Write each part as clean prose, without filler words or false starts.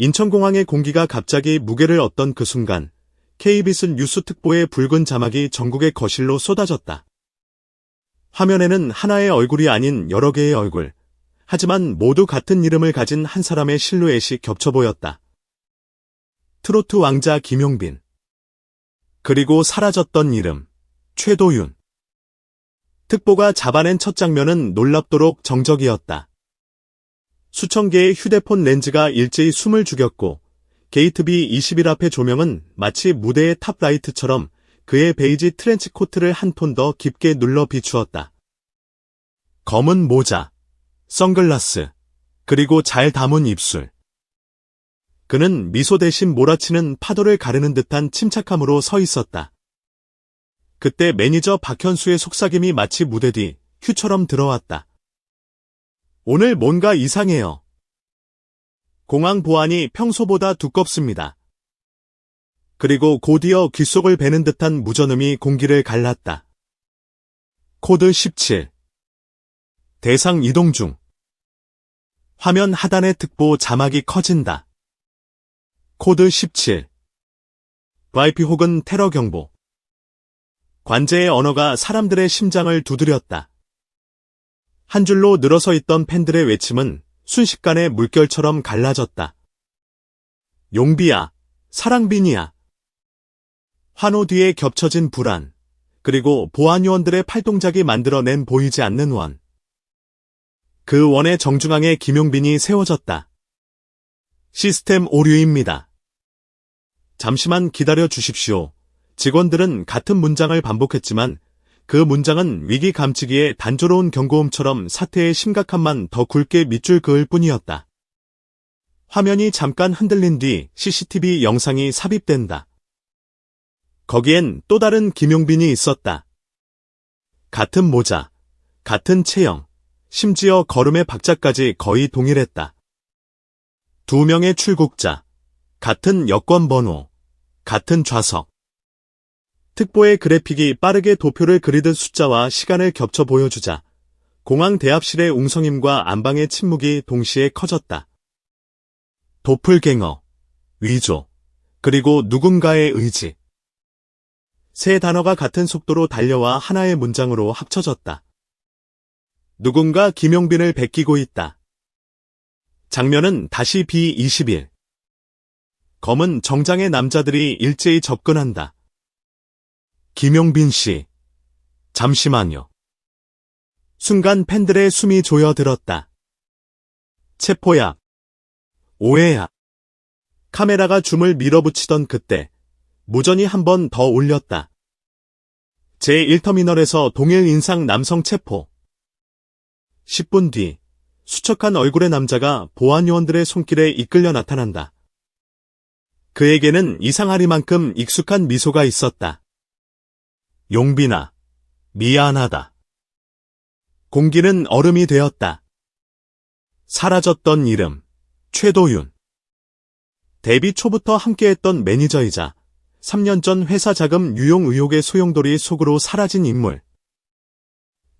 인천공항의 공기가 갑자기 무게를 얻던 그 순간 KBS 뉴스 특보의 붉은 자막이 전국의 거실로 쏟아졌다. 화면에는 하나의 얼굴이 아닌 여러 개의 얼굴, 하지만 모두 같은 이름을 가진 한 사람의 실루엣이 겹쳐 보였다. 트로트 왕자 김용빈. 그리고 사라졌던 이름, 최도윤. 특보가 잡아낸 첫 장면은 놀랍도록 정적이었다. 수천 개의 휴대폰 렌즈가 일제히 숨을 죽였고 게이트 B21 앞의 조명은 마치 무대의 탑라이트처럼 그의 베이지 트렌치 코트를 한 톤 더 깊게 눌러 비추었다. 검은 모자, 선글라스, 그리고 잘 담은 입술. 그는 미소 대신 몰아치는 파도를 가르는 듯한 침착함으로 서 있었다. 그때 매니저 박현수의 속삭임이 마치 무대 뒤 휴처럼 들어왔다. 오늘 뭔가 이상해요. 공항 보안이 평소보다 두껍습니다. 그리고 곧이어 귓속을 베는 듯한 무전음이 공기를 갈랐다. 코드 17. 대상 이동 중. 화면 하단의 특보 자막이 커진다. 코드 17. VIP 혹은 테러 경보. 관제의 언어가 사람들의 심장을 두드렸다. 한 줄로 늘어서 있던 팬들의 외침은 순식간에 물결처럼 갈라졌다. 용비야, 사랑빈이야. 환호 뒤에 겹쳐진 불안, 그리고 보안요원들의 팔동작이 만들어낸 보이지 않는 원. 그 원의 정중앙에 김용빈이 세워졌다. 시스템 오류입니다. 잠시만 기다려 주십시오. 직원들은 같은 문장을 반복했지만 그 문장은 위기 감지기의 단조로운 경고음처럼 사태의 심각함만 더 굵게 밑줄 그을 뿐이었다. 화면이 잠깐 흔들린 뒤 CCTV 영상이 삽입된다. 거기엔 또 다른 김용빈이 있었다. 같은 모자, 같은 체형, 심지어 걸음의 박자까지 거의 동일했다. 두 명의 출국자, 같은 여권 번호, 같은 좌석. 특보의 그래픽이 빠르게 도표를 그리듯 숫자와 시간을 겹쳐 보여주자 공항 대합실의 웅성임과 안방의 침묵이 동시에 커졌다. 도플갱어, 위조, 그리고 누군가의 의지. 세 단어가 같은 속도로 달려와 하나의 문장으로 합쳐졌다. 누군가 김용빈을 베끼고 있다. 장면은 다시 B21. 검은 정장의 남자들이 일제히 접근한다. 김용빈 씨, 잠시만요. 순간 팬들의 숨이 조여들었다. 체포야. 오해야. 카메라가 줌을 밀어붙이던 그때 무전이 한 번 더 울렸다. 제1터미널에서 동일 인상 남성 체포. 10분 뒤 수척한 얼굴의 남자가 보안요원들의 손길에 이끌려 나타난다. 그에게는 이상하리만큼 익숙한 미소가 있었다. 용빈아, 미안하다. 공기는 얼음이 되었다. 사라졌던 이름, 최도윤. 데뷔 초부터 함께했던 매니저이자 3년 전 회사 자금 유용 의혹의 소용돌이 속으로 사라진 인물.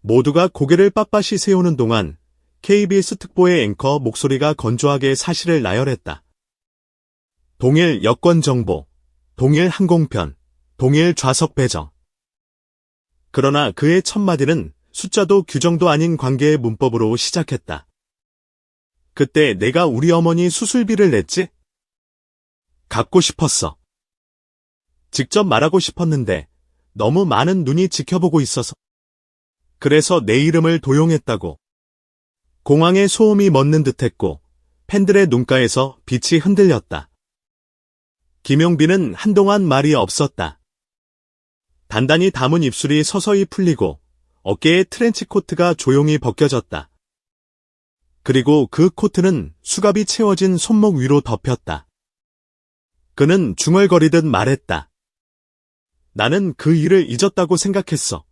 모두가 고개를 빳빳이 세우는 동안 KBS 특보의 앵커 목소리가 건조하게 사실을 나열했다. 동일 여권 정보, 동일 항공편, 동일 좌석 배정. 그러나 그의 첫 마디는 숫자도 규정도 아닌 관계의 문법으로 시작했다. 그때 내가 우리 어머니 수술비를 냈지? 갚고 싶었어. 직접 말하고 싶었는데 너무 많은 눈이 지켜보고 있어서. 그래서 내 이름을 도용했다고. 공항에 소음이 멎는 듯했고 팬들의 눈가에서 빛이 흔들렸다. 김용빈은 한동안 말이 없었다. 단단히 담은 입술이 서서히 풀리고 어깨의 트렌치 코트가 조용히 벗겨졌다. 그리고 그 코트는 수갑이 채워진 손목 위로 덮였다. 그는 중얼거리듯 말했다. 나는 그 일을 잊었다고 생각했어.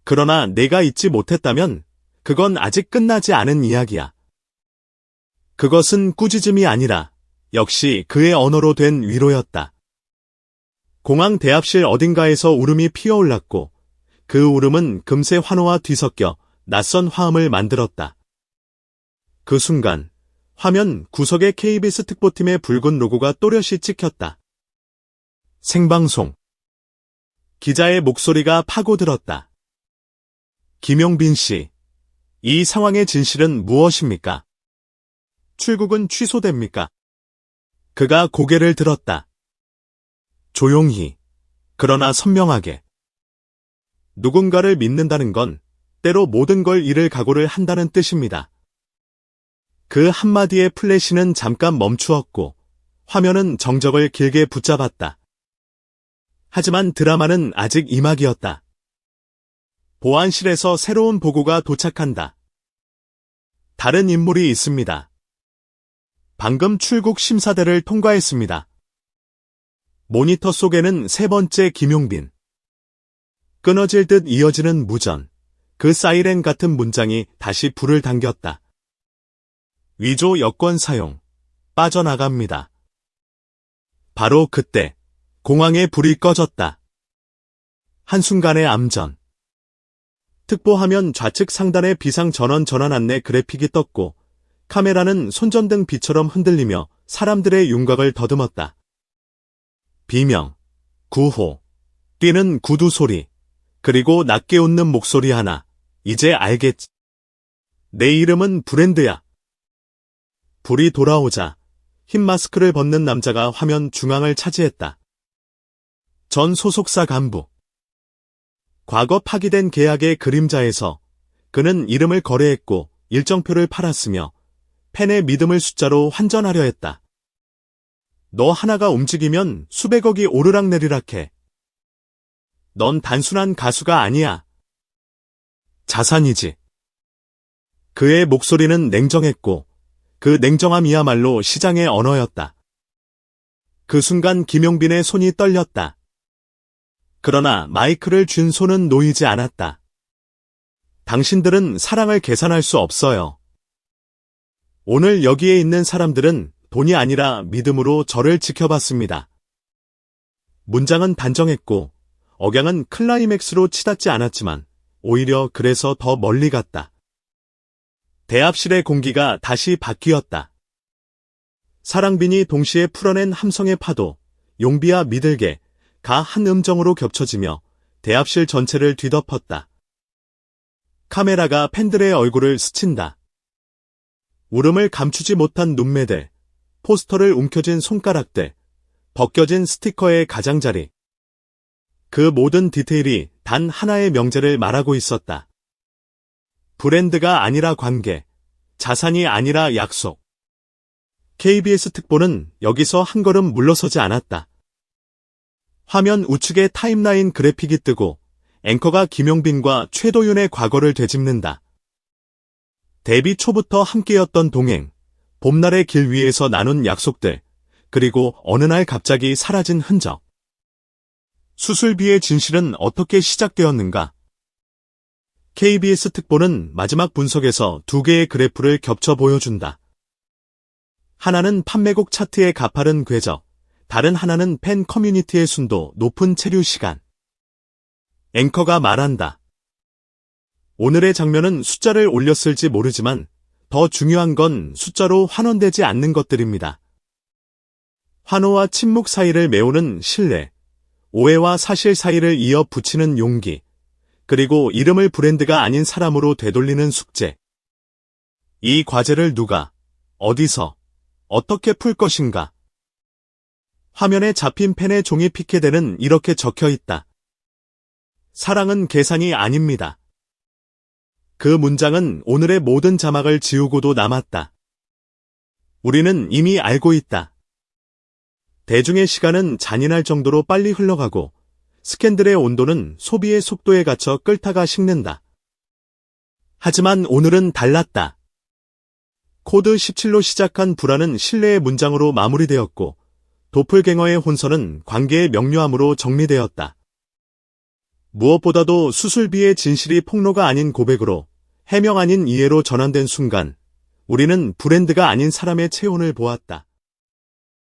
그러나 내가 잊지 못했다면 그건 아직 끝나지 않은 이야기야. 그것은 꾸짖음이 아니라 역시 그의 언어로 된 위로였다. 공항 대합실 어딘가에서 울음이 피어올랐고 그 울음은 금세 환호와 뒤섞여 낯선 화음을 만들었다. 그 순간 화면 구석에 KBS 특보팀의 붉은 로고가 또렷이 찍혔다. 생방송. 기자의 목소리가 파고들었다. 김용빈 씨, 이 상황의 진실은 무엇입니까? 출국은 취소됩니까? 그가 고개를 들었다. 조용히, 그러나 선명하게. 누군가를 믿는다는 건 때로 모든 걸 잃을 각오를 한다는 뜻입니다. 그 한마디의 플래시는 잠깐 멈추었고 화면은 정적을 길게 붙잡았다. 하지만 드라마는 아직 이막이었다. 보안실에서 새로운 보고가 도착한다. 다른 인물이 있습니다. 방금 출국 심사대를 통과했습니다. 모니터 속에는 세 번째 김용빈. 끊어질 듯 이어지는 무전, 그 사이렌 같은 문장이 다시 불을 당겼다. 위조 여권 사용, 빠져나갑니다. 바로 그때 공항의 불이 꺼졌다. 한순간의 암전. 특보화면 좌측 상단에 비상전원 전환 안내 그래픽이 떴고 카메라는 손전등 빛처럼 흔들리며 사람들의 윤곽을 더듬었다. 비명, 구호, 뛰는 구두 소리, 그리고 낮게 웃는 목소리 하나. 이제 알겠지. 내 이름은 브랜드야. 불이 돌아오자 흰 마스크를 벗는 남자가 화면 중앙을 차지했다. 전 소속사 간부. 과거 파기된 계약의 그림자에서 그는 이름을 거래했고 일정표를 팔았으며 팬의 믿음을 숫자로 환전하려 했다. 너 하나가 움직이면 수백억이 오르락내리락 해. 넌 단순한 가수가 아니야. 자산이지. 그의 목소리는 냉정했고 그 냉정함이야말로 시장의 언어였다. 그 순간 김용빈의 손이 떨렸다. 그러나 마이크를 쥔 손은 놓이지 않았다. 당신들은 사랑을 계산할 수 없어요. 오늘 여기에 있는 사람들은 돈이 아니라 믿음으로 저를 지켜봤습니다. 문장은 단정했고 억양은 클라이맥스로 치닫지 않았지만 오히려 그래서 더 멀리 갔다. 대합실의 공기가 다시 바뀌었다. 사랑빈이 동시에 풀어낸 함성의 파도, 용비와 미들개, 가 한 음정으로 겹쳐지며 대합실 전체를 뒤덮었다. 카메라가 팬들의 얼굴을 스친다. 울음을 감추지 못한 눈매들, 포스터를 움켜쥔 손가락들, 벗겨진 스티커의 가장자리. 그 모든 디테일이 단 하나의 명제를 말하고 있었다. 브랜드가 아니라 관계, 자산이 아니라 약속. KBS 특보는 여기서 한 걸음 물러서지 않았다. 화면 우측에 타임라인 그래픽이 뜨고 앵커가 김용빈과 최도윤의 과거를 되짚는다. 데뷔 초부터 함께였던 동행, 봄날의 길 위에서 나눈 약속들, 그리고 어느 날 갑자기 사라진 흔적. 수술비의 진실은 어떻게 시작되었는가? KBS 특보는 마지막 분석에서 두 개의 그래프를 겹쳐 보여준다. 하나는 판매곡 차트의 가파른 궤적, 다른 하나는 팬 커뮤니티의 순도, 높은 체류 시간. 앵커가 말한다. 오늘의 장면은 숫자를 올렸을지 모르지만 더 중요한 건 숫자로 환원되지 않는 것들입니다. 환호와 침묵 사이를 메우는 신뢰, 오해와 사실 사이를 이어 붙이는 용기, 그리고 이름을 브랜드가 아닌 사람으로 되돌리는 숙제. 이 과제를 누가, 어디서, 어떻게 풀 것인가? 화면에 잡힌 펜의 종이 피켓에는 이렇게 적혀 있다. 사랑은 계산이 아닙니다. 그 문장은 오늘의 모든 자막을 지우고도 남았다. 우리는 이미 알고 있다. 대중의 시간은 잔인할 정도로 빨리 흘러가고 스캔들의 온도는 소비의 속도에 갇혀 끓다가 식는다. 하지만 오늘은 달랐다. 코드 17로 시작한 불안은 신뢰의 문장으로 마무리되었고 도플갱어의 혼선은 관계의 명료함으로 정리되었다. 무엇보다도 수술비의 진실이 폭로가 아닌 고백으로 해명 아닌 이해로 전환된 순간 우리는 브랜드가 아닌 사람의 체온을 보았다.